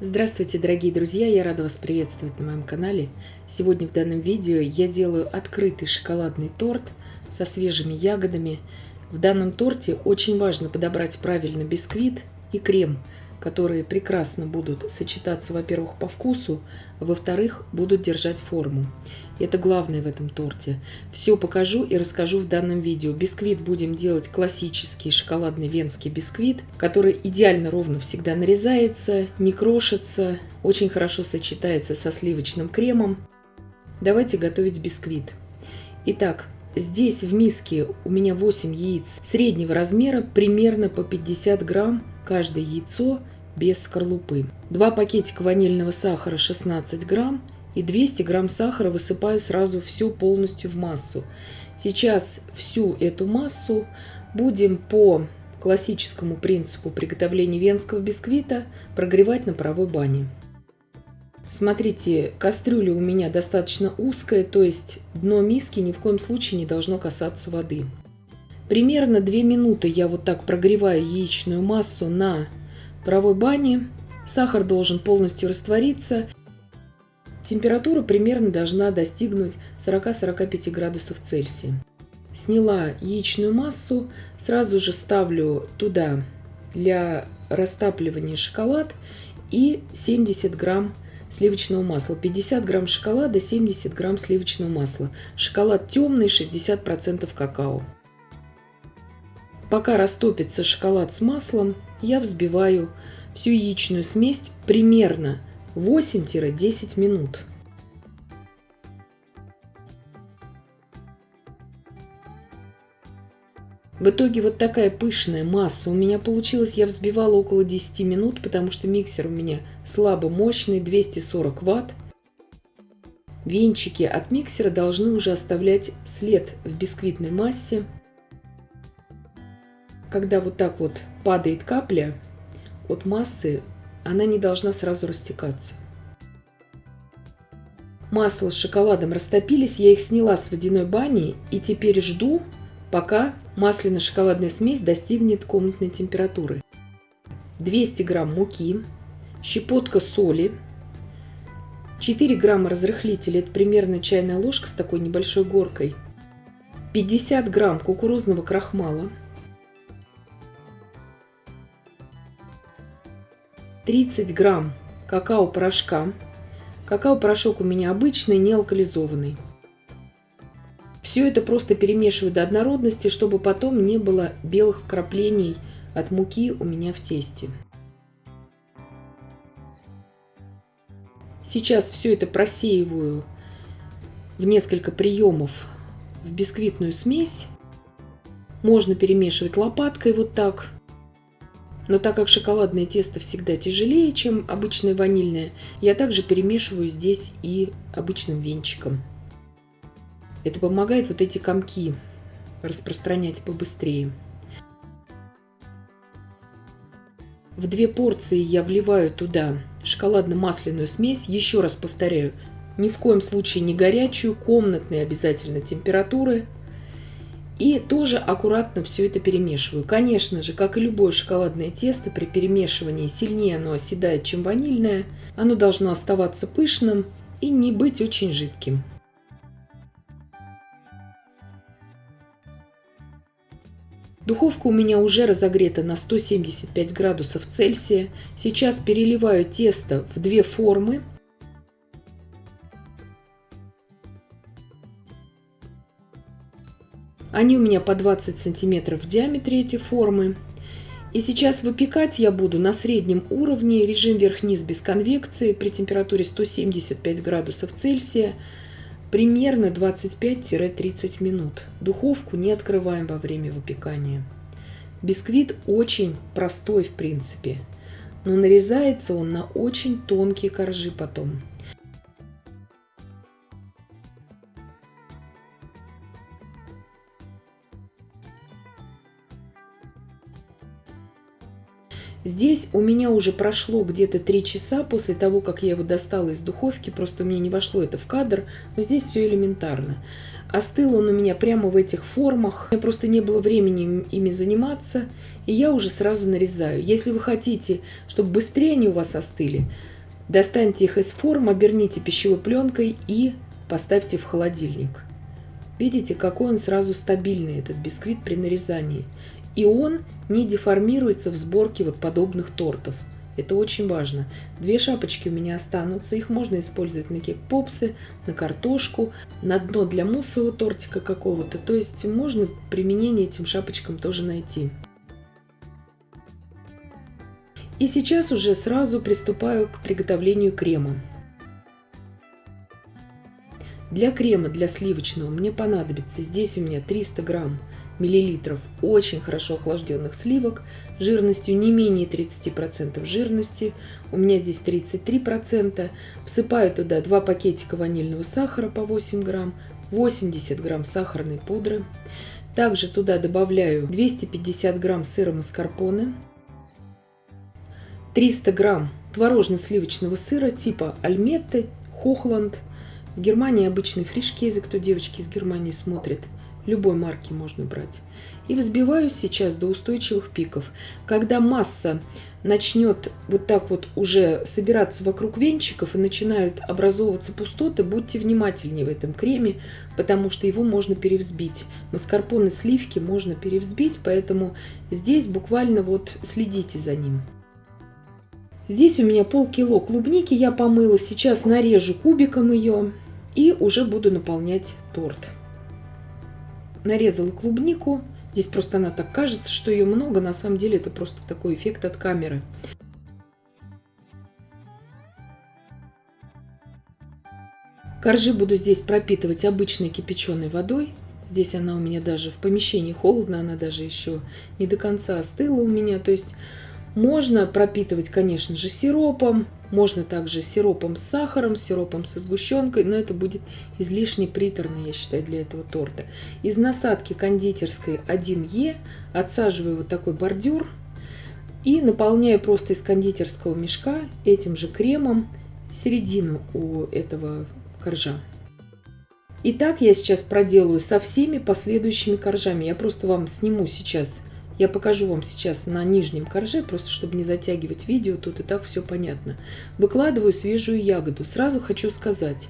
Здравствуйте, дорогие друзья! Я рада вас приветствовать на моем канале. Сегодня в данном видео я делаю открытый шоколадный торт со свежими ягодами. В данном торте очень важно подобрать правильно бисквит и крем, которые прекрасно будут сочетаться, во-первых, по вкусу, а во-вторых, будут держать форму. Это главное в этом торте. Все покажу и расскажу в данном видео. Бисквит будем делать классический шоколадный венский бисквит, который идеально ровно всегда нарезается, не крошится, очень хорошо сочетается со сливочным кремом. Давайте готовить бисквит. Итак, здесь в миске у меня 8 яиц среднего размера, примерно по 50 грамм каждое яйцо без скорлупы. 2 пакетика ванильного сахара 16 грамм и 200 грамм сахара высыпаю сразу все полностью в массу. Сейчас всю эту массу будем по классическому принципу приготовления венского бисквита прогревать на паровой бане. Смотрите, кастрюля у меня достаточно узкая, то есть дно миски ни в коем случае не должно касаться воды. Примерно 2 минуты я вот так прогреваю яичную массу на паровой бане. Сахар должен полностью раствориться. Температура примерно должна достигнуть 40-45 градусов Цельсия. Сняла яичную массу, сразу же ставлю туда для растапливания шоколад и 70 грамм сливочного масла. 50 грамм шоколада, 70 грамм сливочного масла. Шоколад темный, 60% какао. Пока растопится шоколад с маслом, я взбиваю всю яичную смесь примерно 8-10 минут. В итоге вот такая пышная масса у меня получилась. Я взбивала около 10 минут, потому что миксер у меня слабо мощный, 240 ватт. Венчики от миксера должны уже оставлять след в бисквитной массе. Когда вот так вот падает капля от массы, она не должна сразу растекаться. Масло с шоколадом растопились, я их сняла с водяной бани и теперь жду, пока масляно-шоколадная смесь достигнет комнатной температуры. 200 грамм муки, щепотка соли, 4 грамма разрыхлителя, это примерно чайная ложка с такой небольшой горкой, 50 грамм кукурузного крахмала, 30 грамм какао-порошка. Какао-порошок у меня обычный, не алкализованный. Все это просто перемешиваю до однородности, чтобы потом не было белых вкраплений от муки у меня в тесте. Сейчас все это просеиваю в несколько приемов в бисквитную смесь. Можно перемешивать лопаткой вот так. Но так как шоколадное тесто всегда тяжелее, чем обычное ванильное, я также перемешиваю здесь и обычным венчиком. Это помогает вот эти комки распространять побыстрее. В 2 порции я вливаю туда шоколадно-масляную смесь. Еще раз повторяю, ни в коем случае не горячую, комнатной обязательно температуры. И тоже аккуратно все это перемешиваю. Конечно же, как и любое шоколадное тесто, при перемешивании сильнее оно оседает, чем ванильное. Оно должно оставаться пышным и не быть очень жидким. Духовка у меня уже разогрета на 175 градусов Цельсия. Сейчас переливаю тесто в 2 формы. Они у меня по 20 сантиметров в диаметре, эти формы. И сейчас выпекать я буду на среднем уровне, режим верх-низ без конвекции, при температуре 175 градусов Цельсия, примерно 25-30 минут. Духовку не открываем во время выпекания. Бисквит очень простой в принципе, но нарезается он на очень тонкие коржи потом. Здесь у меня уже прошло где-то 3 часа после того, как я его достала из духовки. Просто у меня не вошло это в кадр, но здесь все элементарно. Остыл он у меня прямо в этих формах. У меня просто не было времени ими заниматься. и я уже сразу нарезаю. Если вы хотите, чтобы быстрее они у вас остыли, достаньте их из форм, оберните пищевой пленкой и поставьте в холодильник. Видите, какой он сразу стабильный, этот бисквит, при нарезании. И он не деформируется в сборке вот подобных тортов. Это очень важно. 2 шапочки у меня останутся. Их можно использовать на кек-попсы, на картошку, на дно для муссового тортика какого-то. То есть можно применение этим шапочкам тоже найти. И сейчас уже сразу приступаю к приготовлению крема. Для крема, для сливочного, мне понадобится, здесь у меня 300 миллилитров очень хорошо охлажденных сливок, жирностью не менее 30% жирности, у меня здесь 33%. Всыпаю туда 2 пакетика ванильного сахара по 8 грамм, 80 грамм сахарной пудры. Также туда добавляю 250 грамм сыра маскарпоне, 300 грамм творожно-сливочного сыра типа Альметте, Хохланд. В Германии обычный фришкезе, кто девочки из Германии смотрит. Любой марки можно брать. И взбиваю сейчас до устойчивых пиков. Когда масса начнет вот так вот уже собираться вокруг венчиков и начинают образовываться пустоты, будьте внимательнее в этом креме, потому что его можно перевзбить. Маскарпоне, сливки можно перевзбить, поэтому здесь буквально вот следите за ним. Здесь у меня полкило клубники я помыла. Сейчас нарежу кубиком ее и уже буду наполнять торт. Нарезала клубнику. Здесь просто она так кажется, что ее много. На самом деле это просто такой эффект от камеры. Коржи буду здесь пропитывать обычной кипяченой водой. Здесь она у меня даже в помещении холодно, она даже еще не до конца остыла у меня. То есть можно пропитывать, конечно же, сиропом, можно также сиропом с сахаром, сиропом со сгущенкой, но это будет излишне приторно, я считаю, для этого торта. Из насадки кондитерской 1Е отсаживаю вот такой бордюр и наполняю просто из кондитерского мешка этим же кремом середину у этого коржа. И так я сейчас проделаю со всеми последующими коржами. Я просто вам сниму сейчас. Я покажу вам сейчас на нижнем корже, просто чтобы не затягивать видео, тут и так все понятно. Выкладываю свежую ягоду. Сразу хочу сказать,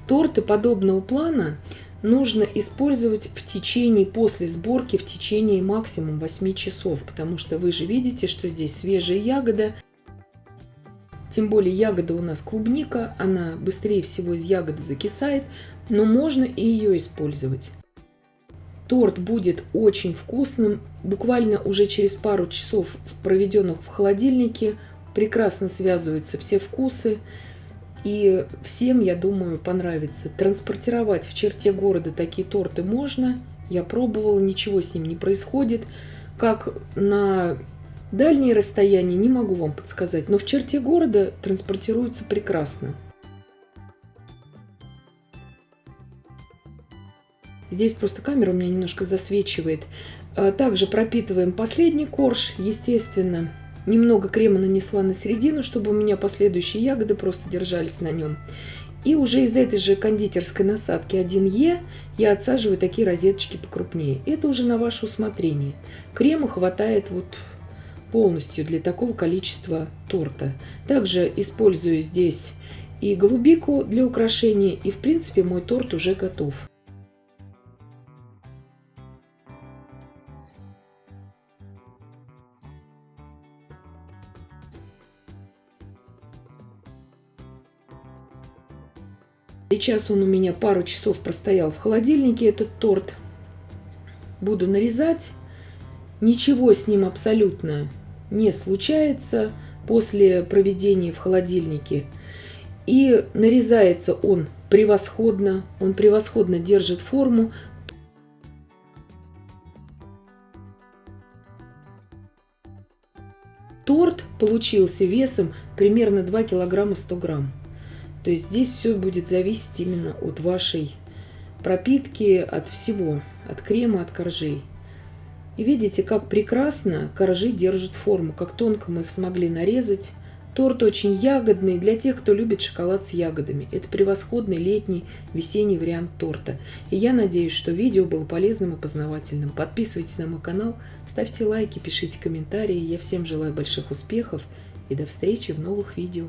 торты подобного плана нужно использовать в течение, после сборки, в течение максимум 8 часов, потому что вы же видите, что здесь свежая ягода. Тем более ягода у нас клубника, она быстрее всего из ягоды закисает, но можно и ее использовать. Торт будет очень вкусным, буквально уже через пару часов, проведенных в холодильнике, прекрасно связываются все вкусы. И всем, я думаю, понравится. Транспортировать в черте города такие торты можно. Я пробовала, ничего с ним не происходит. Как на дальние расстояния, не могу вам подсказать, но в черте города транспортируются прекрасно. Здесь просто камера у меня немножко засвечивает. Также пропитываем последний корж, естественно. Немного крема нанесла на середину, чтобы у меня последующие ягоды просто держались на нем. И уже из этой же кондитерской насадки 1Е я отсаживаю такие розеточки покрупнее. Это уже на ваше усмотрение. Крема хватает вот полностью для такого количества торта. Также использую здесь и голубику для украшения. И в принципе мой торт уже готов. Сейчас он у меня пару часов простоял в холодильнике, этот торт. Буду нарезать. Ничего с ним абсолютно не случается после проведения в холодильнике. И нарезается он превосходно держит форму. Торт получился весом примерно 2 килограмма 100 грамм. То есть здесь все будет зависеть именно от вашей пропитки, от всего, от крема, от коржей. И видите, как прекрасно коржи держат форму, как тонко мы их смогли нарезать. Торт очень ягодный для тех, кто любит шоколад с ягодами. Это превосходный летний, весенний вариант торта. И я надеюсь, что видео было полезным и познавательным. Подписывайтесь на мой канал, ставьте лайки, пишите комментарии. Я всем желаю больших успехов и до встречи в новых видео.